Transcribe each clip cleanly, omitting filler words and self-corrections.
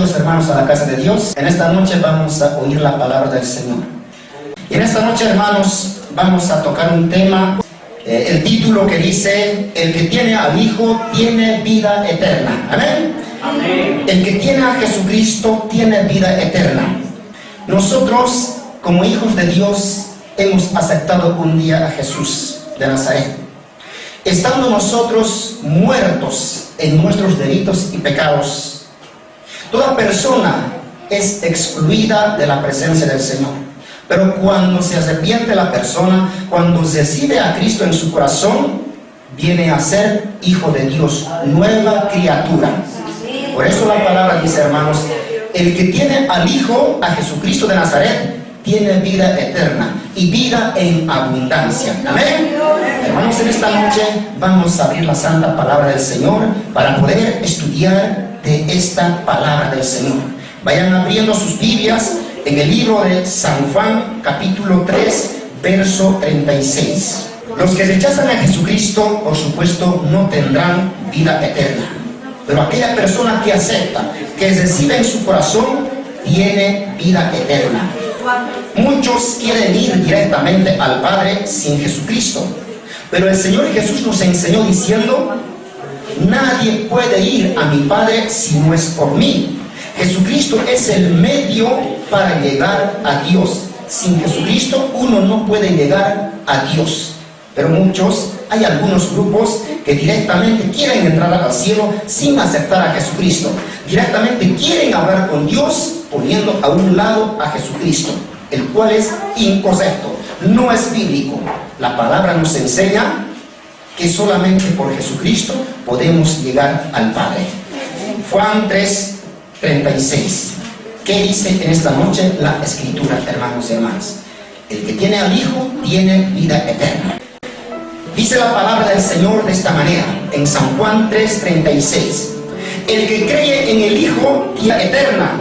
Bienvenidos hermanos a la casa de Dios. En esta noche vamos a oír la palabra del Señor. Y en esta noche, hermanos, vamos a tocar un tema, el título que dice: el que tiene al Hijo tiene vida eterna. Amén. Amén. El que tiene a Jesucristo tiene vida eterna. Nosotros, como hijos de Dios, hemos aceptado un día a Jesús de Nazaret. Estando nosotros muertos en nuestros delitos y pecados, toda persona es excluida de la presencia del Señor. Pero cuando se arrepiente la persona, cuando recibe a Cristo en su corazón, viene a ser hijo de Dios, nueva criatura. Por eso la palabra dice, hermanos, el que tiene al Hijo, a Jesucristo de Nazaret, tiene vida eterna y vida en abundancia. Amén. Hermanos, en esta noche vamos a abrir la santa palabra del Señor para poder estudiar de esta palabra del Señor. Vayan abriendo sus Biblias en el libro de San Juan, capítulo 3, verso 36. Los que rechazan a Jesucristo, por supuesto, no tendrán vida eterna. Pero aquella persona que acepta, que recibe en su corazón, tiene vida eterna. Muchos quieren ir directamente al Padre sin Jesucristo. Pero el Señor Jesús nos enseñó diciendo: nadie puede ir a mi Padre si no es por mí. Jesucristo es el medio para llegar a Dios. Sin Jesucristo uno no puede llegar a Dios. Pero hay algunos grupos que directamente quieren entrar al cielo sin aceptar a Jesucristo. Directamente quieren hablar con Dios poniendo a un lado a Jesucristo, el cual es incorrecto, no es bíblico. La palabra nos enseña que solamente por Jesucristo podemos llegar al Padre. Juan 3:36. ¿Qué dice en esta noche la Escritura, hermanos y hermanas? El que tiene al Hijo tiene vida eterna. Dice la palabra del Señor de esta manera, en San Juan 3:36. El que cree en el Hijo tiene vida eterna,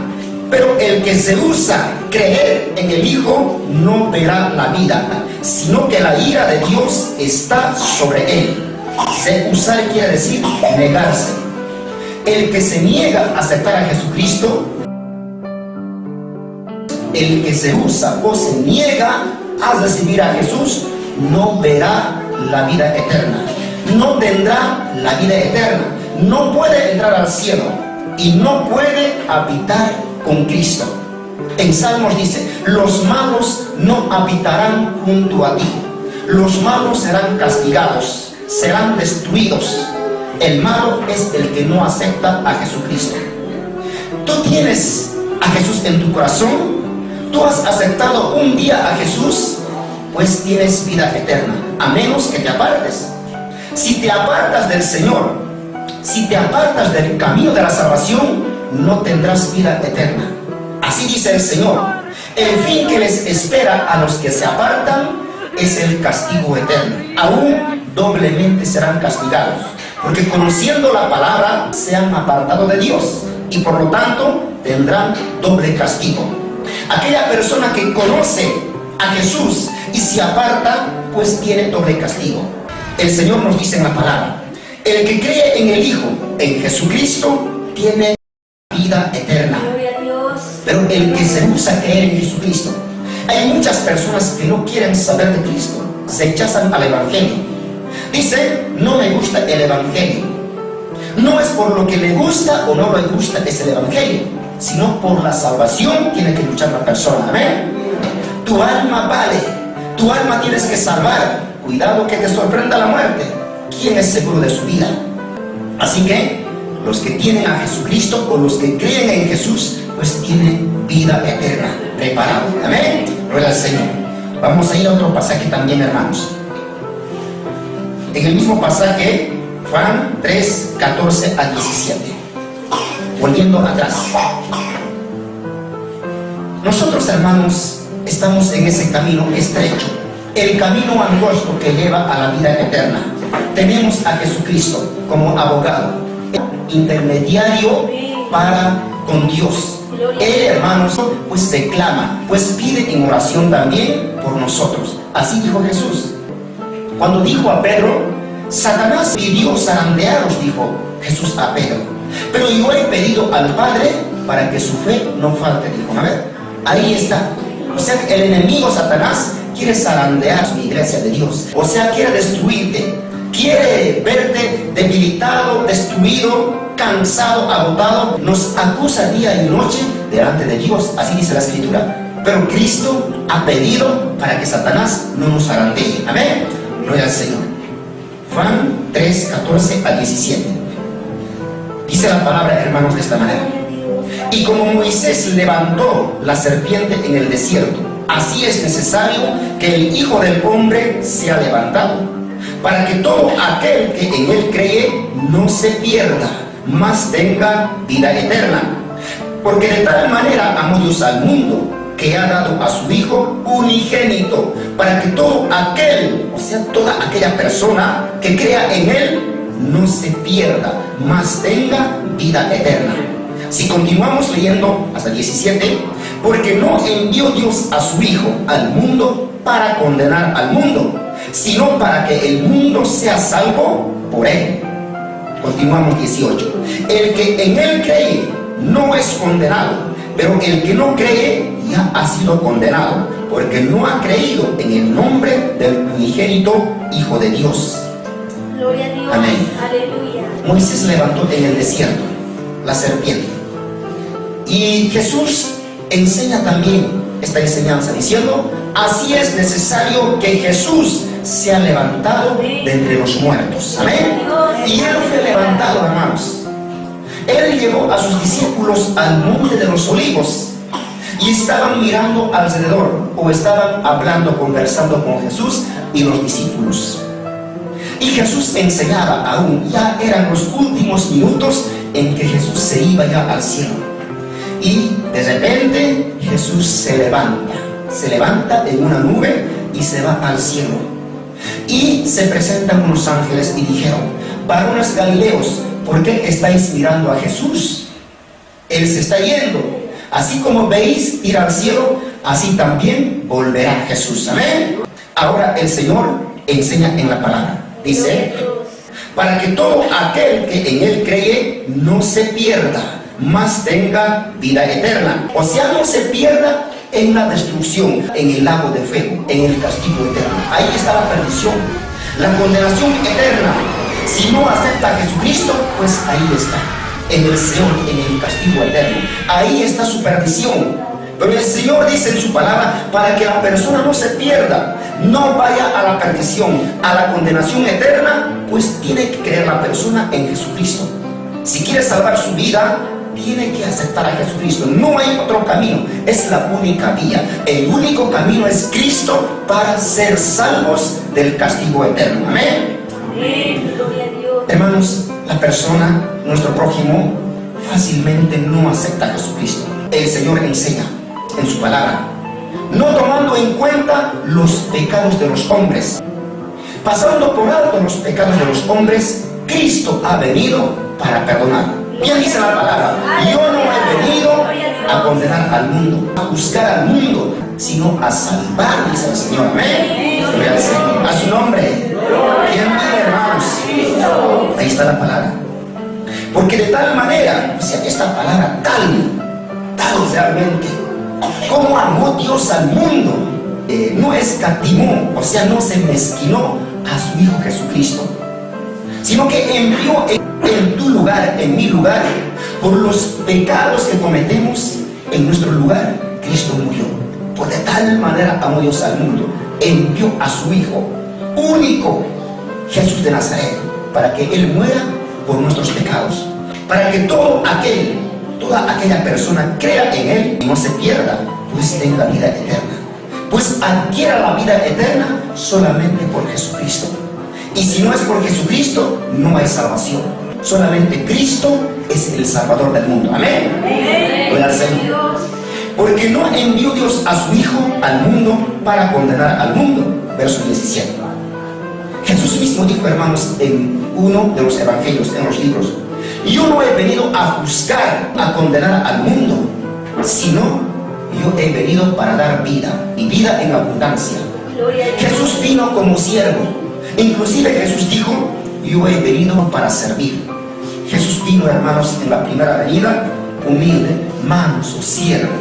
pero el que se rehúsa creer en el Hijo no verá la vida, sino que la ira de Dios está sobre él. Rehusar quiere decir negarse. El que se niega a aceptar a Jesucristo, el que se rehúsa o se niega a recibir a Jesús, no verá la vida eterna, no tendrá la vida eterna, no puede entrar al cielo y no puede habitar con Cristo. En Salmos dice: los malos no habitarán junto a ti, los malos serán castigados, serán destruidos. El malo es el que no acepta a Jesucristo. Tú tienes a Jesús en tu corazón, tú has aceptado un día a Jesús, pues tienes vida eterna, a menos que te apartes. Si te apartas del Señor, si te apartas del camino de la salvación, no tendrás vida eterna. Así dice el Señor: el fin que les espera a los que se apartan es el castigo eterno. Aún doblemente serán castigados, porque conociendo la palabra se han apartado de Dios y por lo tanto tendrán doble castigo. Aquella persona que conoce a Jesús y se aparta, pues tiene doble castigo. El Señor nos dice en la palabra: el que cree en el Hijo, en Jesucristo, tiene vida eterna. Pero el que se rehúsa a creer en Jesucristo, hay muchas personas que no quieren saber de Cristo, se rechazan al Evangelio. Dicen: no me gusta el Evangelio. No es por lo que le gusta o no le gusta es el Evangelio, sino por la salvación tiene que luchar la persona. Amén. Tu alma vale, tu alma tienes que salvar. Cuidado que te sorprenda la muerte. ¿Quién es seguro de su vida? Así que los que tienen a Jesucristo o los que creen en Jesús, pues tienen vida eterna preparada. Amén. Gloria al Señor. Vamos a ir a otro pasaje también, hermanos. En el mismo pasaje, Juan 3:14-17. Volviendo atrás. Nosotros, hermanos, estamos en ese camino estrecho, el camino angosto que lleva a la vida eterna. Tenemos a Jesucristo como abogado, intermediario para con Dios. Él, hermanos, pues se clama, pues pide en oración también por nosotros. Así dijo Jesús. Cuando dijo a Pedro: Satanás pidió zarandearos, dijo Jesús a Pedro. Pero yo he pedido al Padre para que su fe no falte. Dijo, a ver, ahí está. O sea, el enemigo Satanás quiere zarandear la iglesia de Dios. O sea, quiere destruirte. Quiere verte debilitado, destruido, cansado, agotado. Nos acusa día y noche delante de Dios. Así dice la Escritura. Pero Cristo ha pedido para que Satanás no nos zarandee. Amén. Gloria al Señor. Juan 3, 14 al 17. Dice la palabra, hermanos, de esta manera. Y como Moisés levantó la serpiente en el desierto, así es necesario que el Hijo del Hombre sea levantado, para que todo aquel que en él cree no se pierda, mas tenga vida eterna. Porque de tal manera amó Dios al mundo, que ha dado a su Hijo unigénito, para que todo aquel, o sea, toda aquella persona que crea en él, no se pierda, mas tenga vida eterna. Si continuamos leyendo hasta 17, porque no envió Dios a su Hijo al mundo para condenar al mundo, sino para que el mundo sea salvo por él. Continuamos 18. El que en él cree no es condenado, pero el que no cree ya ha sido condenado, porque no ha creído en el nombre del unigénito Hijo de Dios. Gloria a Dios. Amén. Aleluya. Moisés levantó en el desierto la serpiente. Y Jesús enseña también esta enseñanza diciendo, así es necesario que Jesús sea levantado de entre los muertos. Amén. Y él fue levantado, hermanos. Él llevó a sus discípulos al monte de los olivos y estaban mirando alrededor, o estaban hablando, conversando con Jesús y los discípulos. Y Jesús enseñaba aún, ya eran los últimos minutos en que Jesús se iba ya al cielo. Y de repente Jesús se levanta en una nube y se va al cielo. Y se presentan unos ángeles y dijeron, varones galileos, ¿por qué estáis mirando a Jesús? Él se está yendo. Así como veis ir al cielo, así también volverá Jesús. Amén. Ahora el Señor enseña en la palabra. Dice, para que todo aquel que en él cree no se pierda, mas tenga vida eterna. O sea, no se pierda en la destrucción, en el lago de fuego, en el castigo eterno. Ahí está la perdición, la condenación eterna. Si no acepta a Jesucristo, pues ahí está, en el Señor, en el castigo eterno. Ahí está su perdición. Pero el Señor dice en su palabra, para que la persona no se pierda, no vaya a la perdición, a la condenación eterna, pues tiene que creer la persona en Jesucristo. Si quiere salvar su vida, tiene que aceptar a Jesucristo. No hay otro camino, es la única vía. El único camino es Cristo para ser salvos del castigo eterno. Amén. Amén. Gloria a Dios. Hermanos, la persona, nuestro prójimo, fácilmente no acepta a Jesucristo. El Señor enseña en su palabra, no tomando en cuenta los pecados de los hombres, pasando por alto los pecados de los hombres, Cristo ha venido para perdonar. Bien dice la palabra, yo no he venido a condenar al mundo, a juzgar al mundo, sino a salvar, dice el Señor. Amén. Gloria al Señor. A su nombre. ¿Quién vive, hermanos? Ahí está la palabra. Porque de tal manera, o sea, esta palabra tal realmente, como amó Dios al mundo, no escatimó, o sea, no se mezquinó a su Hijo Jesucristo, sino que envió en tu lugar, en mi lugar, por los pecados que cometemos en nuestro lugar. Cristo murió. Por de tal manera amó Dios al mundo, envió a su Hijo único, Jesús de Nazaret, para que Él muera por nuestros pecados, para que toda aquella persona crea en Él y no se pierda, pues tenga vida eterna, pues adquiera la vida eterna solamente por Jesucristo. Y si no es por Jesucristo, no hay salvación. Solamente Cristo es el Salvador del mundo. Amén. Gloria al Señor. Porque no envió Dios a su Hijo al mundo para condenar al mundo. Verso 17. Jesús mismo dijo, hermanos, en uno de los evangelios, en los libros, yo no he venido a juzgar, a condenar al mundo, sino yo he venido para dar vida, y vida en abundancia. Jesús vino como siervo. Inclusive Jesús dijo, yo he venido para servir. Jesús vino, hermanos, en la primera venida, humilde, manso, siervo.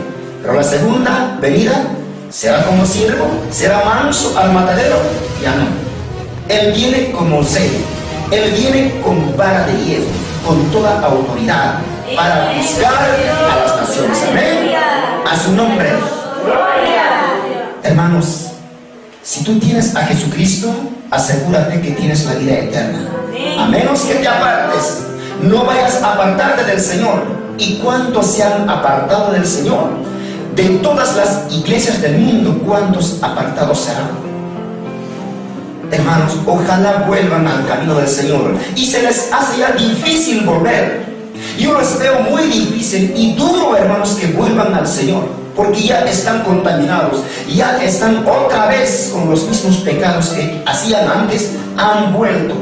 Pero la segunda venida, ¿será como siervo? ¿Será manso al matadero? Ya no. Él viene como rey. Él viene con vara de hierro, con toda autoridad, para juzgar a las naciones. Amén. A su nombre. Hermanos, si tú tienes a Jesucristo, asegúrate que tienes la vida eterna. A menos que te apartes, no vayas a apartarte del Señor. ¿Y cuántos se han apartado del Señor? De todas las iglesias del mundo, ¿cuántos apartados serán? Hermanos, ojalá vuelvan al camino del Señor. Y se les hace ya difícil volver. Yo les veo muy difícil y duro, hermanos, que vuelvan al Señor, porque ya están contaminados, ya están otra vez con los mismos pecados que hacían antes, han vuelto.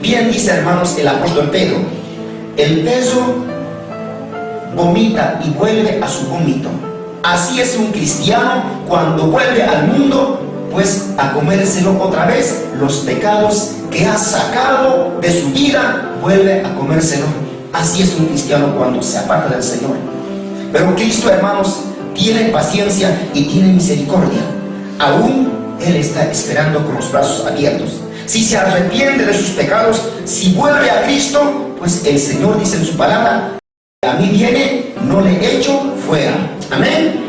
Bien dice, hermanos, el apóstol Pedro: el perro vomita y vuelve a su vómito. Así es un cristiano cuando vuelve al mundo, pues a comérselo otra vez. Los pecados que ha sacado de su vida, vuelve a comérselo. Así es un cristiano cuando se aparta del Señor. Pero Cristo, hermanos, tiene paciencia y tiene misericordia. Aún Él está esperando con los brazos abiertos. Si se arrepiente de sus pecados, si vuelve a Cristo, pues el Señor dice en su palabra: a mí viene, no le echo fuera. Amén.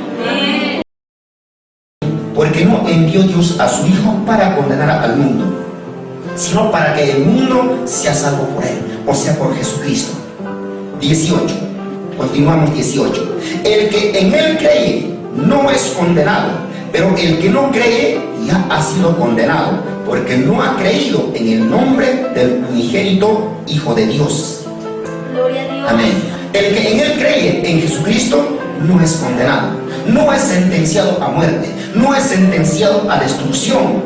Porque no envió Dios a su Hijo para condenar al mundo, sino para que el mundo sea salvo por Él, o sea, por Jesucristo. 18. Continuamos 18. El que en Él cree no es condenado, pero el que no cree ya ha sido condenado, porque no ha creído en el nombre del unigénito Hijo de Dios. Gloria a Dios. Amén. El que en Él cree, en Jesucristo, no es condenado, no es sentenciado a muerte, no es sentenciado a destrucción.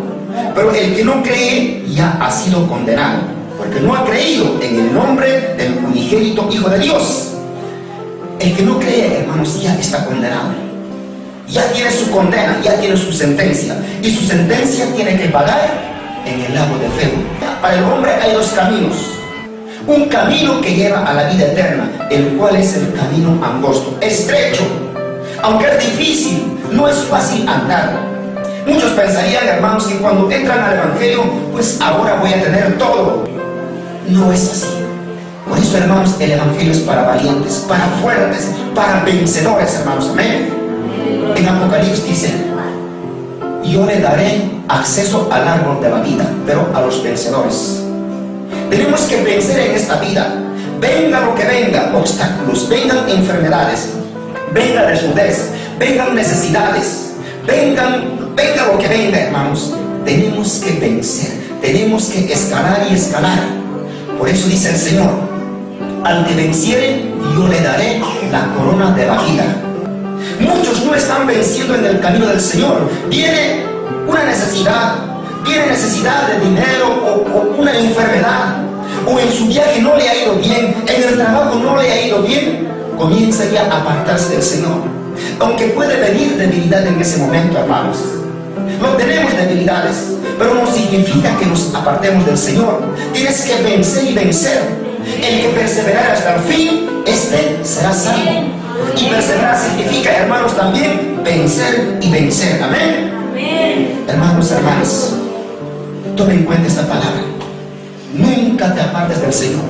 Pero el que no cree ya ha sido condenado, porque no ha creído en el nombre del unigénito Hijo de Dios. El que no cree, hermanos, ya está condenado. Ya tiene su condena, ya tiene su sentencia. Y su sentencia tiene que pagar en el lago de fuego. Para el hombre hay dos caminos. Un camino que lleva a la vida eterna, el cual es el camino angosto, estrecho. Aunque es difícil, no es fácil andar. Muchos pensarían, hermanos, que cuando entran al Evangelio, pues ahora voy a tener todo. No es así. Por eso, hermanos, el Evangelio es para valientes, para fuertes, para vencedores, hermanos. Amén. En Apocalipsis dice: yo le daré acceso al árbol de la vida, pero a los vencedores. Tenemos que vencer en esta vida. Venga lo que venga, obstáculos, vengan enfermedades, venga desnudez, vengan necesidades, venga lo que venga, hermanos. Tenemos que vencer, tenemos que escalar y escalar. Por eso dice el Señor: al que venciere, yo le daré la corona de la vida. Muchos no están venciendo en el camino del Señor. Viene una necesidad, tiene necesidad de dinero o una enfermedad, o en su viaje no le ha ido bien, en el trabajo no le ha ido bien, comienza ya a apartarse del Señor. Aunque puede venir debilidad en ese momento, hermanos. No tenemos debilidades, pero no significa que nos apartemos del Señor. Tienes que vencer y vencer. El que perseverará hasta el fin, este será salvo. Y perseverar significa, hermanos, también vencer y vencer. Amén. Hermanos, hermanas, tomen en cuenta esta palabra. Nunca te apartes del Señor,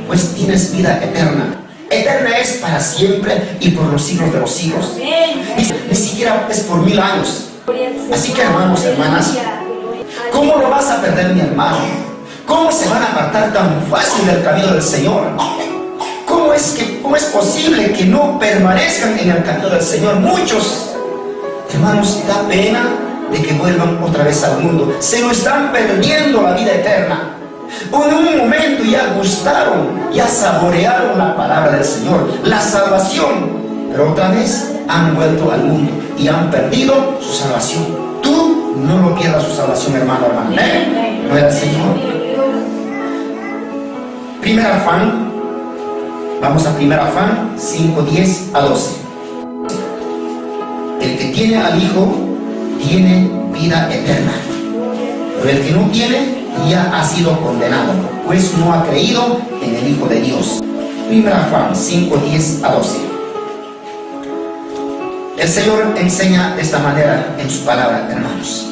pues tienes vida eterna. Eterna es para siempre y por los siglos de los siglos. Ni siquiera es por 1000 años. Así que, hermanos, hermanas, ¿cómo lo vas a perder, mi hermano? ¿Cómo se van a apartar tan fácil del camino del Señor? ¿Cómo es posible que no permanezcan en el camino del Señor? Muchos, hermanos, da pena de que vuelvan otra vez al mundo. Se lo están perdiendo la vida eterna. En un momento ya gustaron, ya saborearon la palabra del Señor, la salvación, pero otra vez han vuelto al mundo y han perdido su salvación. Tú no lo pierdas, su salvación, hermano, hermana. No era el Señor. Primera Juan, vamos a Primera Juan 5:10-12. El que tiene al Hijo tiene vida eterna, pero el que no tiene ya ha sido condenado, pues no ha creído en el Hijo de Dios. 1 Juan 5, 10 a 12. El Señor enseña de esta manera en su palabra, hermanos.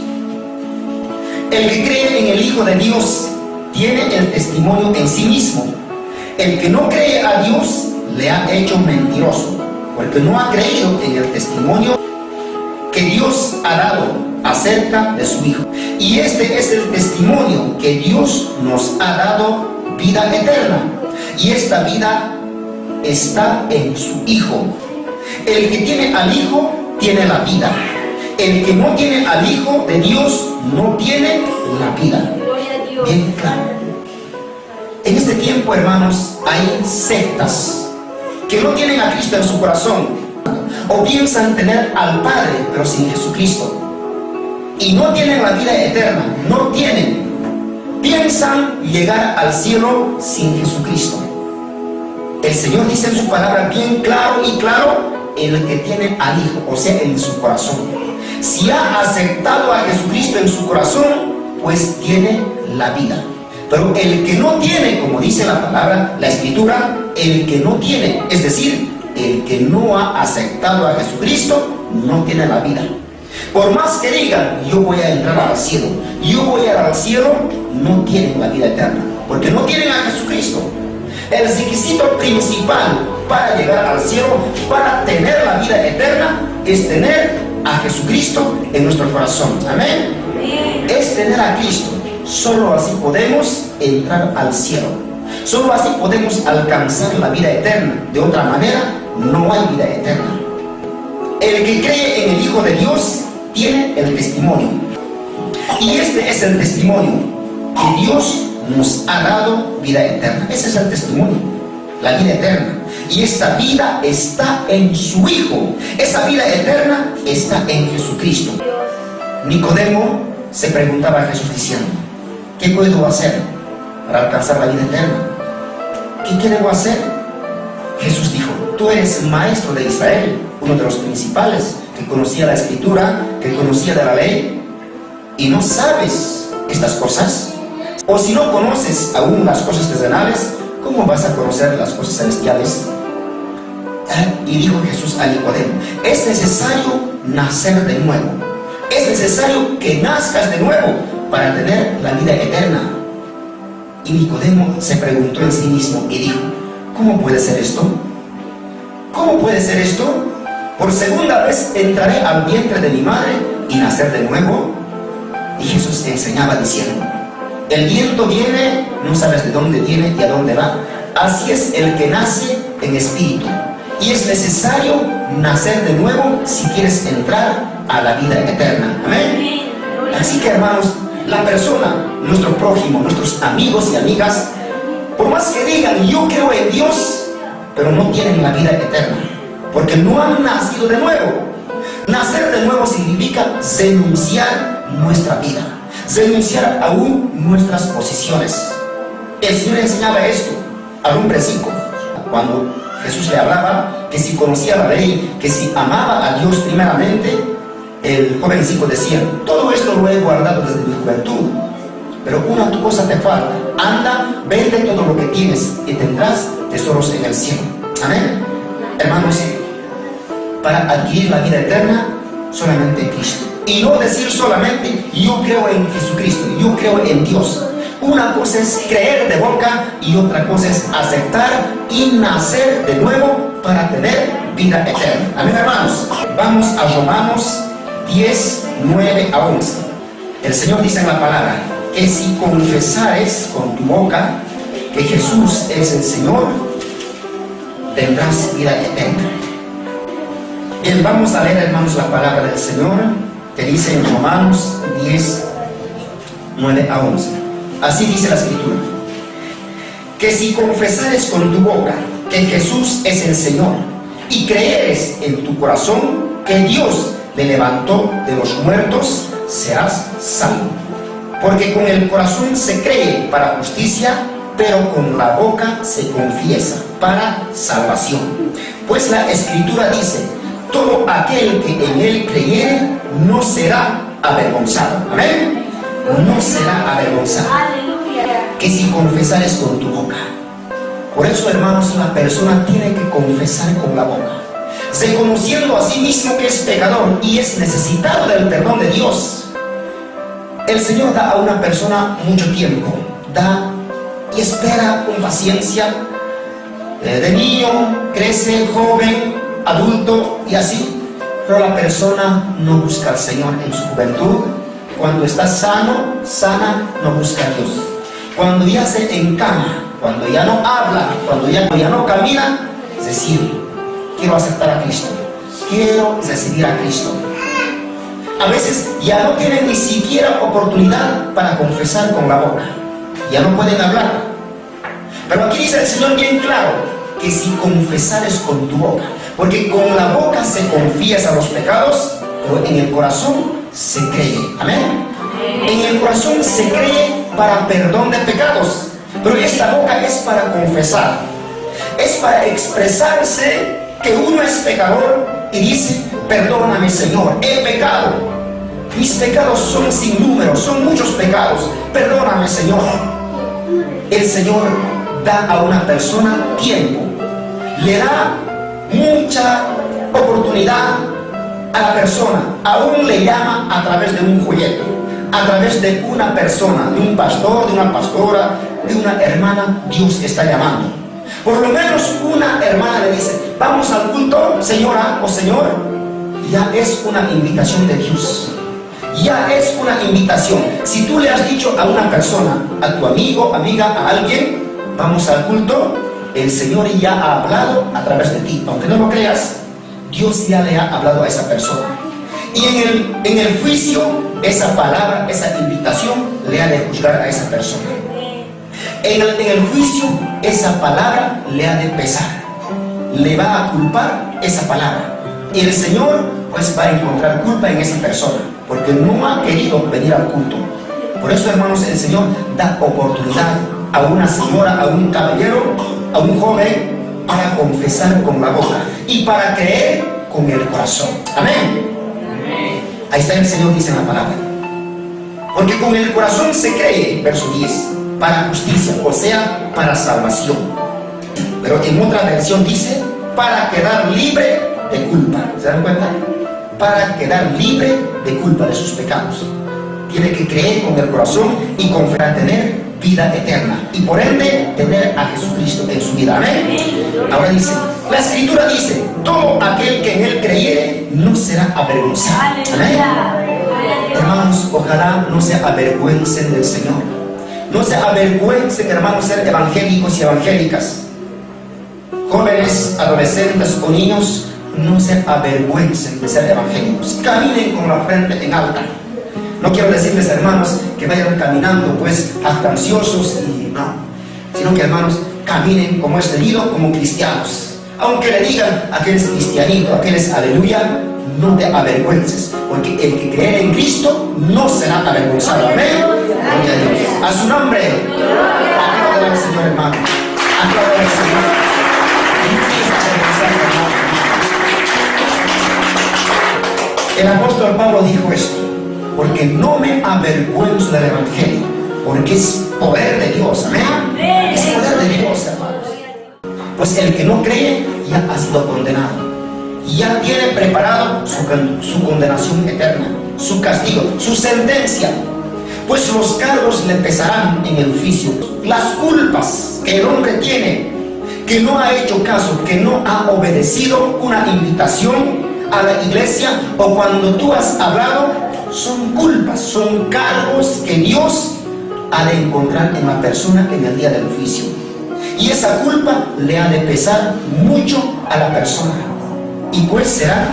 El que cree en el Hijo de Dios tiene el testimonio en sí mismo. El que no cree a Dios le ha hecho mentiroso, porque no ha creído en el testimonio que Dios ha dado acerca de su Hijo. Y este es el testimonio, que Dios nos ha dado vida eterna, y esta vida está en su Hijo. El que tiene al Hijo tiene la vida. El que no tiene al Hijo de Dios no tiene la vida. Gloria a Dios. Bien claro. En este tiempo, hermanos, hay sectas que no tienen a Cristo en su corazón, o piensan tener al Padre pero sin Jesucristo, y no tienen la vida eterna. No tienen. Piensan llegar al cielo sin Jesucristo. El Señor dice en su palabra bien claro y claro: el que tiene al Hijo, o sea, en su corazón. Si ha aceptado a Jesucristo en su corazón, pues tiene la vida. Pero el que no tiene, como dice la palabra, la Escritura, el que no tiene, es decir, el que no ha aceptado a Jesucristo, no tiene la vida. Por más que digan: yo voy a entrar al cielo, yo voy a ir al cielo, no tienen la vida eterna, porque no tienen a Jesucristo. El requisito principal para llegar al cielo, para tener la vida eterna, es tener a Jesucristo en nuestro corazón. Amén. Es tener a Cristo. Solo así podemos entrar al cielo. Solo así podemos alcanzar la vida eterna. De otra manera, no hay vida eterna. El que cree en el Hijo de Dios tiene el testimonio. Y este es el testimonio, que Dios nos ha dado vida eterna. Ese es el testimonio, la vida eterna. Y esta vida está en su Hijo. Esa vida eterna está en Jesucristo. Nicodemo se preguntaba a Jesús diciendo: ¿qué puedo hacer para alcanzar la vida eterna? ¿Qué debo hacer? Jesús dijo: tú eres maestro de Israel, uno de los principales, que conocía la Escritura, que conocía de la ley, y no sabes estas cosas. O si no conoces aún las cosas terrenales, ¿cómo vas a conocer las cosas celestiales? Y dijo Jesús a Nicodemo: es necesario nacer de nuevo. Es necesario que nazcas de nuevo para tener la vida eterna. Y Nicodemo se preguntó en sí mismo y dijo: ¿cómo puede ser esto? ¿Cómo puede ser esto? Por segunda vez entraré al vientre de mi madre y nacer de nuevo. Y Jesús enseñaba diciendo: el viento viene, no sabes de dónde viene y a dónde va. Así es el que nace en espíritu. Y es necesario nacer de nuevo si quieres entrar a la vida eterna. Amén. Así que, hermanos, la persona, nuestro prójimo, nuestros amigos y amigas, por más que digan: yo creo en Dios, pero no tienen la vida eterna, porque no han nacido de nuevo. Nacer de nuevo significa renunciar nuestra vida, renunciar aún nuestras posiciones. El Señor enseñaba esto al hombre rico, cuando Jesús le hablaba que si conocía la ley, que si amaba a Dios primeramente. El joven rico decía: todo esto lo he guardado desde mi juventud, pero una cosa te falta. Anda, vende todo lo que tienes y tendrás tesoros en el cielo. Amén. Hermanos, para adquirir la vida eterna, solamente en Cristo. Y no decir solamente: yo creo en Jesucristo, yo creo en Dios. Una cosa es creer de boca y otra cosa es aceptar y nacer de nuevo para tener vida eterna. Amén, hermanos. Vamos a Romanos 10, 9 a 11. El Señor dice en la palabra que si confesares con tu boca que Jesús es el Señor, tendrás vida eterna. Bien, vamos a leer, hermanos, la palabra del Señor, que dice en Romanos 10, 9 a 11. Así dice la Escritura: que si confesares con tu boca que Jesús es el Señor y creeres en tu corazón que Dios le levantó de los muertos, serás salvo. Porque con el corazón se cree para justicia, pero con la boca se confiesa para salvación. Pues la Escritura dice: todo aquel que en él creyere no será avergonzado. Amén. No será avergonzado. Que si confesares con tu boca. Por eso, hermanos, la persona tiene que confesar con la boca, reconociendo a sí mismo que es pecador y es necesitado del perdón de Dios. El Señor da a una persona mucho tiempo, da y espera con paciencia. De niño, crece, joven, adulto y así. Pero la persona no busca al Señor en su juventud. Cuando está sano, sana, no busca a Dios. Cuando ya se encama, cuando ya no habla, cuando ya no camina, es decir, quiero aceptar a Cristo, quiero recibir a Cristo. A veces ya no tienen ni siquiera oportunidad para confesar con la boca, ya no pueden hablar. Pero aquí dice el Señor bien claro, que si confesares con tu boca, porque con la boca se confiesa los pecados, pero en el corazón se cree. Amén. En el corazón se cree para perdón de pecados, pero esta boca es para confesar, es para expresarse que uno es pecador y dice: perdóname, Señor, he pecado, mis pecados son sin número, son muchos pecados, perdóname, Señor. El Señor da a una persona tiempo, le da mucha oportunidad a la persona, aún le llama a través de un folleto, a través de una persona, de un pastor, de una pastora, de una hermana. Dios está llamando. Por lo menos una hermana le dice: vamos al culto, señora o señor. Ya es una invitación de Dios, ya es una invitación. Si tú le has dicho a una persona, a tu amigo, amiga, a alguien: vamos al culto, el Señor ya ha hablado a través de ti. Aunque no lo creas, Dios ya le ha hablado a esa persona. Y en el juicio, esa palabra, esa invitación, le ha de juzgar a esa persona. En el juicio, esa palabra le ha de pesar, le va a culpar esa palabra. Y el Señor pues va a encontrar culpa en esa persona, porque no ha querido venir al culto. Por eso, hermanos, el Señor da oportunidad a una señora, a un caballero, a un joven, para confesar con la boca y para creer con el corazón. Amén. Ahí está, el Señor dice en la palabra: porque con el corazón se cree, verso 10, para justicia, o sea, para salvación. Pero en otra versión dice: para quedar libre de culpa. ¿Se dan cuenta? Para quedar libre de culpa de sus pecados. Tiene que creer con el corazón y confesar, tener vida eterna, y por ende tener a Jesucristo en su vida. Amén. Ahora dice, la Escritura dice: todo aquel que en él creyere no será avergonzado. Amén. Hermanos, ojalá no se avergüencen del Señor, no se avergüencen, hermanos, ser evangélicos y evangélicas. Jóvenes, adolescentes o niños, no se avergüencen de ser evangélicos. Caminen con la frente en alta. No quiero decirles, hermanos, que vayan caminando pues jactanciosos y no, sino que, hermanos, caminen como es debido, como cristianos. Aunque le digan: aquel es cristianito, aquel es aleluya, no te avergüences, porque el que cree en Cristo no será avergonzado. Amén. Gloria a Dios. A su nombre. Aclárale al Señor, hermano. Aclárale al Señor. El apóstol Pablo dijo esto: porque no me avergüenzo del evangelio, porque es poder de Dios. Amén. Es poder de Dios, hermanos. Pues el que no cree ya ha sido condenado, ya tiene preparado su condenación eterna, su castigo, su sentencia. Pues los cargos le pesarán en el juicio. Las culpas que el hombre tiene, que no ha hecho caso, que no ha obedecido una invitación a la iglesia, o cuando tú has hablado, son culpas, son cargos que Dios ha de encontrar en la persona en el día del juicio. Y esa culpa le ha de pesar mucho a la persona, y pues serán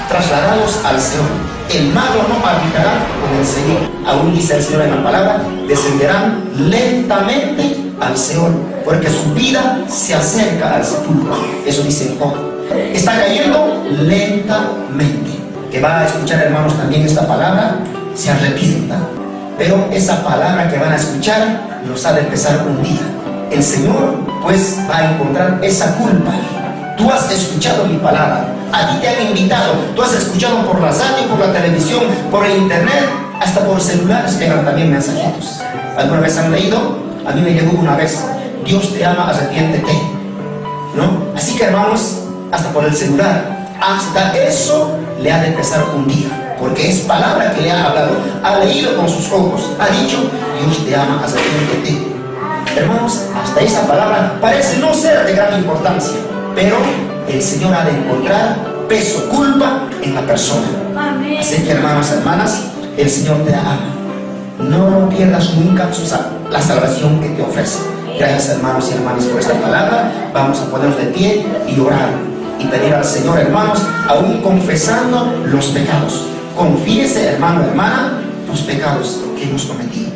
trasladados al Señor. El malo no habitará con el Señor. Aún dice el Señor en la palabra: descenderán lentamente al Señor, porque su vida se acerca al sepulcro. Eso dice en Job. Está cayendo lentamente. Que va a escuchar, hermanos, también esta palabra, se arrepienta. Pero esa palabra que van a escuchar los ha de pesar un día. El Señor pues va a encontrar esa culpa. Tú has escuchado mi palabra, a ti te han invitado, tú has escuchado por la radio, por la televisión, por el internet, hasta por celulares llegan también mensajitos. ¿Alguna vez han leído? A mí me llegó una vez: Dios te ama, arrepiéntete, ¿no? Así que hermanos, hasta por el celular, hasta eso le ha de pesar un día, porque es palabra que le ha hablado, ha leído con sus ojos, ha dicho, Dios te ama, arrepiéntete. Hermanos, hasta esa palabra parece no ser de gran importancia, pero el Señor ha de encontrar peso, culpa en la persona. Amén. Así que hermanos, hermanas, el Señor te ama. No pierdas nunca la salvación que te ofrece. Gracias hermanos y hermanas por esta palabra. Vamos a ponernos de pie y orar y pedir al Señor, hermanos, aún confesando los pecados. Confiese, hermano, hermana, los pecados que hemos cometido.